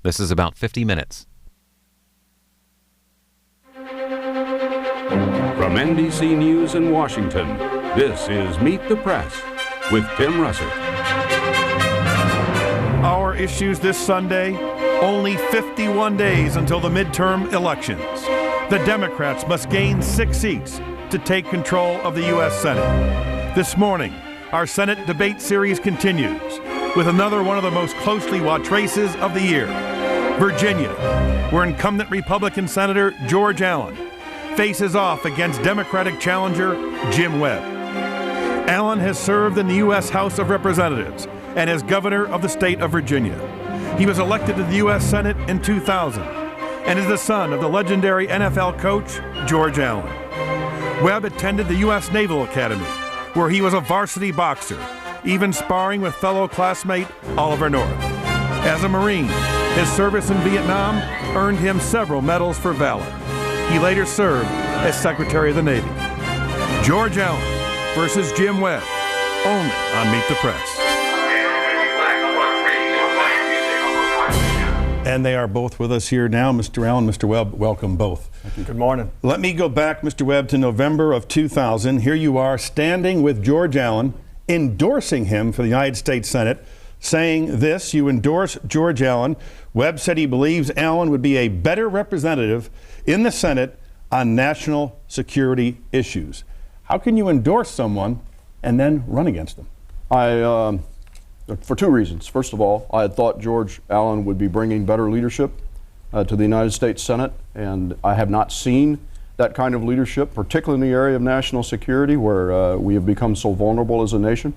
This is about 50 minutes. From NBC News in Washington, this is Meet the Press with Tim Russert. Our issues this Sunday, only 51 days until the midterm elections. The Democrats must gain 6 seats to take control of the U.S. Senate. This morning, our Senate debate series continues with another one of the most closely watched races of the year. Virginia, where incumbent Republican Senator George Allen faces off against Democratic challenger Jim Webb. Allen has served in the U.S. House of Representatives and as governor of the state of Virginia. He was elected to the U.S. Senate in 2000 and is the son of the legendary NFL coach George Allen. Webb attended the U.S. Naval Academy, where he was a varsity boxer, even sparring with fellow classmate Oliver North. As a Marine, his service in Vietnam earned him several medals for valor. He later served as Secretary of the Navy. George Allen versus Jim Webb, only on Meet the Press. And they are both with us here now. Mr. Allen, Mr. Webb, welcome both. Good morning. Let me go back, Mr. Webb, to November of 2000. Here you are standing with George Allen, endorsing him for the United States Senate, saying this: you endorse George Allen. Webb said he believes Allen would be a better representative in the Senate on national security issues. How can you endorse someone and then run against them? For two reasons. First of all, I had thought George Allen would be bringing better leadership to the United States Senate, and I have not seen that kind of leadership, particularly in the area of national security, where we have become so vulnerable as a nation.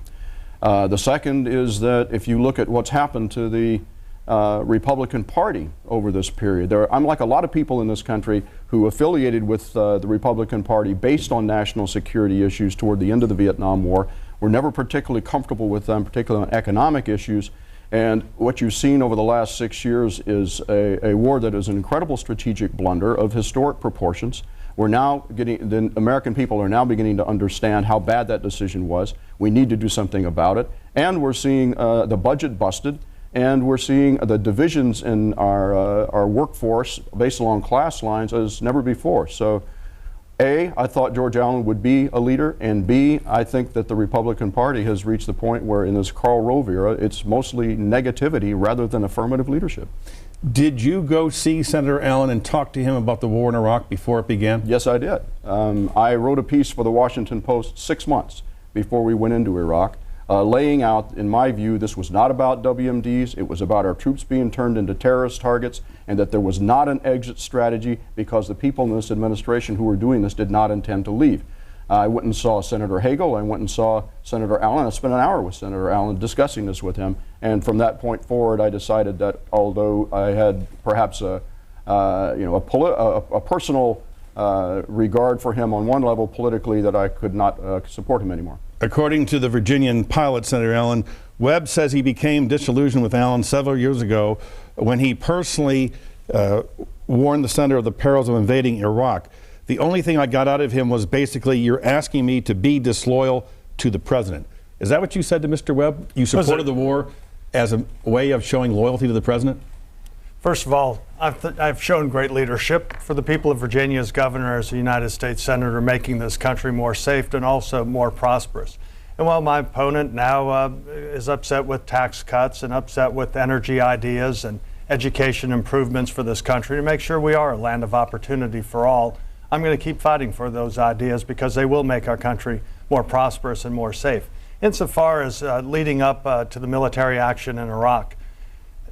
The second is that if you look at what's happened to the Republican Party over this period, I'm like a lot of people in this country who affiliated with the Republican Party based on national security issues toward the end of the Vietnam War. We're never particularly comfortable with them, particularly on economic issues. And what you've seen over the last 6 years is a war that is an incredible strategic blunder of historic proportions. The American people are now beginning to understand how bad that decision was. We need to do something about it. And we're seeing the budget busted, and we're seeing the divisions in our workforce based along class lines as never before. So, A, I thought George Allen would be a leader, and B, I think that the Republican Party has reached the point where in this Karl Rove era, it's mostly negativity rather than affirmative leadership. Did you go see Senator Allen and talk to him about the war in Iraq before it began? Yes, I did. I wrote a piece for the Washington Post 6 months before we went into Iraq, laying out, in my view, this was not about WMDs, it was about our troops being turned into terrorist targets, and that there was not an exit strategy because the people in this administration who were doing this did not intend to leave. I went and saw Senator Hagel, I went and saw Senator Allen. I spent an hour with Senator Allen discussing this with him, and from that point forward I decided that although I had perhaps a personal regard for him on one level, politically, that I could not support him anymore. According to the Virginian pilot, Senator Allen, Webb says he became disillusioned with Allen several years ago when he personally warned the senator of the perils of invading Iraq. The only thing I got out of him was basically, you're asking me to be disloyal to the president. Is that what you said to Mr. Webb? You supported the war as a way of showing loyalty to the president? First of all, I've shown great leadership for the people of Virginia as governor, as a United States Senator, making this country more safe and also more prosperous. And while my opponent now is upset with tax cuts and upset with energy ideas and education improvements for this country to make sure we are a land of opportunity for all, I'm going to keep fighting for those ideas because they will make our country more prosperous and more safe. Insofar as leading up to the military action in Iraq,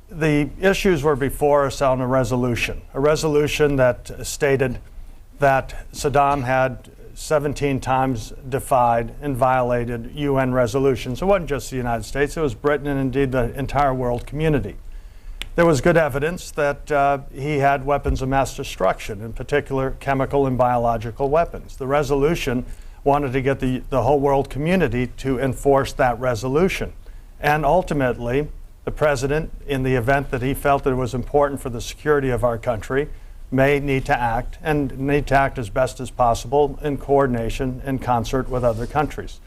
the issues were before us on a resolution that stated that Saddam had 17 times defied and violated UN resolutions. It wasn't just the United States, it was Britain and indeed the entire world community. There was good evidence that he had weapons of mass destruction, in particular chemical and biological weapons. The resolution wanted to get the whole world community to enforce that resolution. And ultimately, the president, in the event that he felt that it was important for the security of our country, may need to act, and need to act as best as possible in coordination and concert with other countries.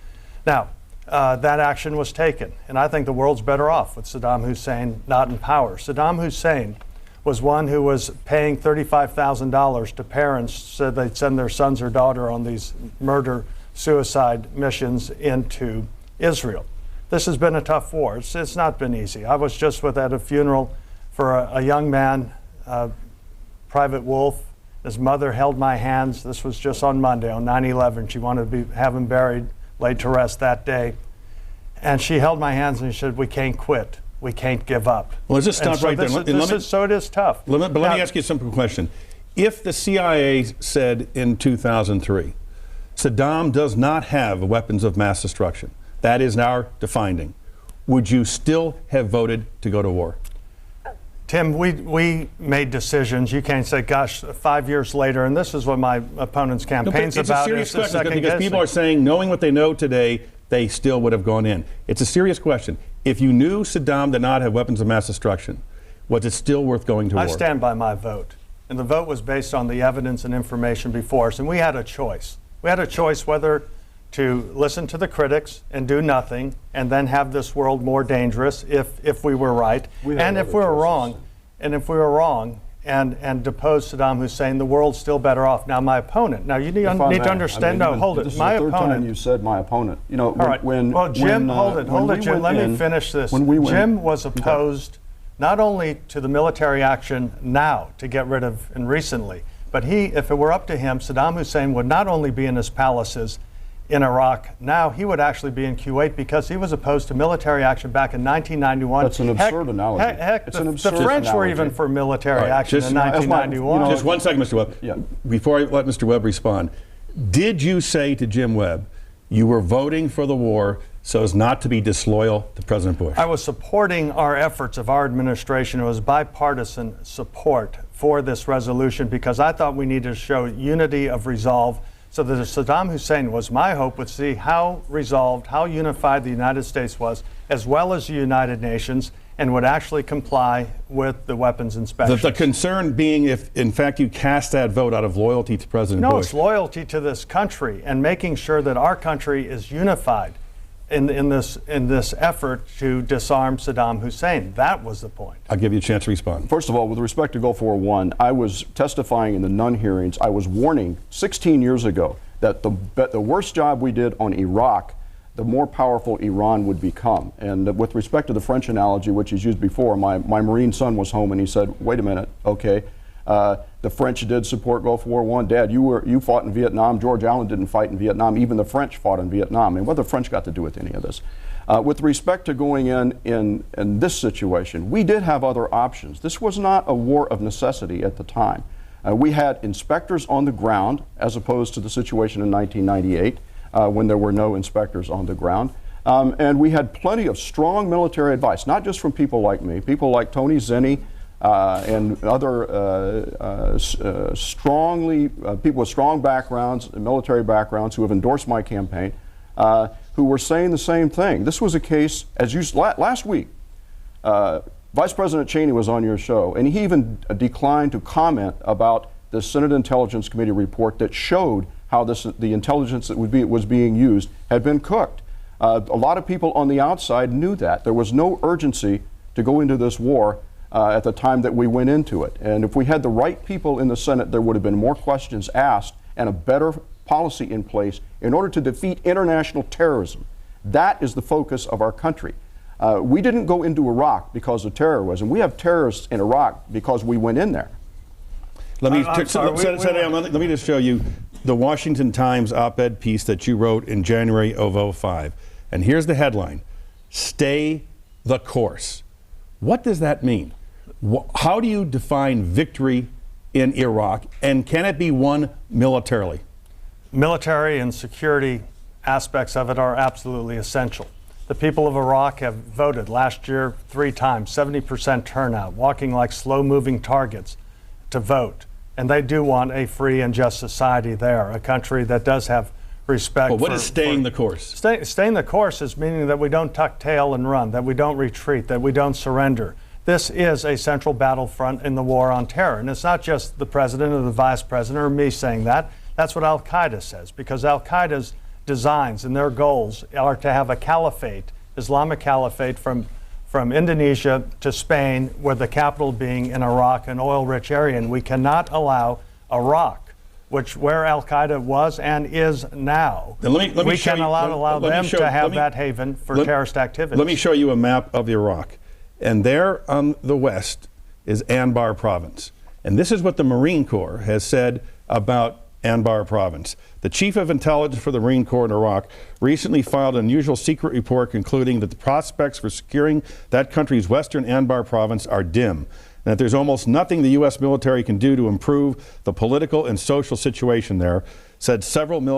Now, that action was taken, and I think the world's better off with Saddam Hussein not in power. Saddam Hussein was one who was paying $35,000 to parents so they'd send their sons or daughter on these murder-suicide missions into Israel. This has been a tough war. It's not been easy. I was just at a funeral for a young man, Private Wolf. His mother held my hands. This was just on Monday, on 9/11. She wanted to have him buried, laid to rest that day. And she held my hands and she said, "We can't quit. We can't give up." Well, let's just stop right there. So it is tough. But let me ask you a simple question. If the CIA said in 2003, Saddam does not have weapons of mass destruction, that is our defining, would you still have voted to go to war? Tim, we made decisions. You can't say, gosh, 5 years later, and this is what my opponent's campaign's it's about. A serious question because people are saying, knowing what they know today, they still would have gone in. It's a serious question. If you knew Saddam did not have weapons of mass destruction, was it still worth going to war? I stand by my vote. And the vote was based on the evidence and information before us. And we had a choice. We had a choice whether to listen to the critics and do nothing and then have this world more dangerous if we were right. And if we were wrong, and depose Saddam Hussein, the world's still better off. Now, my opponent. Now, you need to understand. Hold it. This is my the third opponent. time you said my opponent. You know, all right. Well, Jim, hold it, Jim. Let me finish this. Jim was opposed not only to the military action now to get rid of and recently, but if it were up to him, Saddam Hussein would not only be in his palaces in Iraq, now he would actually be in Kuwait because he was opposed to military action back in 1991. That's an absurd analogy. The French were even for military action in 1991. Just 1 second, Mr. Webb. Yeah. Before I let Mr. Webb respond, did you say to Jim Webb you were voting for the war so as not to be disloyal to President Bush? I was supporting our efforts of our administration. It was bipartisan support for this resolution because I thought we needed to show unity of resolve so that Saddam Hussein, was my hope, would see how resolved, how unified the United States was, as well as the United Nations, and would actually comply with the weapons inspections. The concern being if, in fact, you cast that vote out of loyalty to President Bush. No, it's loyalty to this country and making sure that our country is unified in this effort to disarm Saddam Hussein. That was the point. I'll give you a chance to respond. First of all, with respect to Gulf War I, I was testifying in the Nunn hearings. I was warning 16 years ago that the worse job we did on Iraq, the more powerful Iran would become. And with respect to the French analogy, which is used before, my Marine son was home and he said, wait a minute, okay, the French did support Gulf War I. Dad, you fought in Vietnam. George Allen didn't fight in Vietnam. Even the French fought in Vietnam. And what the French got to do with any of this? With respect to going in this situation, we did have other options. This was not a war of necessity at the time. We had inspectors on the ground, as opposed to the situation in 1998, when there were no inspectors on the ground. And we had plenty of strong military advice, not just from people like me, people like Tony Zinni, and other people with strong backgrounds, military backgrounds, who have endorsed my campaign, who were saying the same thing. This was a case, as you last week, Vice President Cheney was on your show, and he even declined to comment about the Senate Intelligence Committee report that showed how the intelligence that was being used had been cooked. A lot of people on the outside knew that. There was no urgency to go into this war at the time that we went into it. And if we had the right people in the Senate, there would have been more questions asked and a better policy in place in order to defeat international terrorism. That is the focus of our country. We didn't go into Iraq because of terrorism. We have terrorists in Iraq because we went in there. Let me just show you the Washington Times op-ed piece that you wrote in January of 2005. And here's the headline: Stay the course. What does that mean? How do you define victory in Iraq, and can it be won militarily? Military and security aspects of it are absolutely essential. The people of Iraq have voted last year 3 times, 70% turnout, walking like slow-moving targets to vote. And they do want a free and just society there, a country that does have respect. Well, what is staying the course? Staying the course is meaning that we don't tuck tail and run, that we don't retreat, that we don't surrender. This is a central battlefront in the war on terror. And it's not just the president or the vice president or me saying that. That's what al-Qaeda says, because al-Qaeda's designs and their goals are to have a caliphate, Islamic caliphate from from Indonesia to Spain, with the capital being in Iraq, an oil-rich area. And we cannot allow Iraq, where Al-Qaeda was and is now, Then let me we show can you- allow them to have let me- that haven for let- terrorist activities. Let me show you a map of Iraq. And there on the west is Anbar province. And this is what the Marine Corps has said about Anbar province. The chief of intelligence for the Marine Corps in Iraq recently filed an unusual secret report concluding that the prospects for securing that country's western Anbar province are dim, and that there's almost nothing the U.S. military can do to improve the political and social situation there, said several military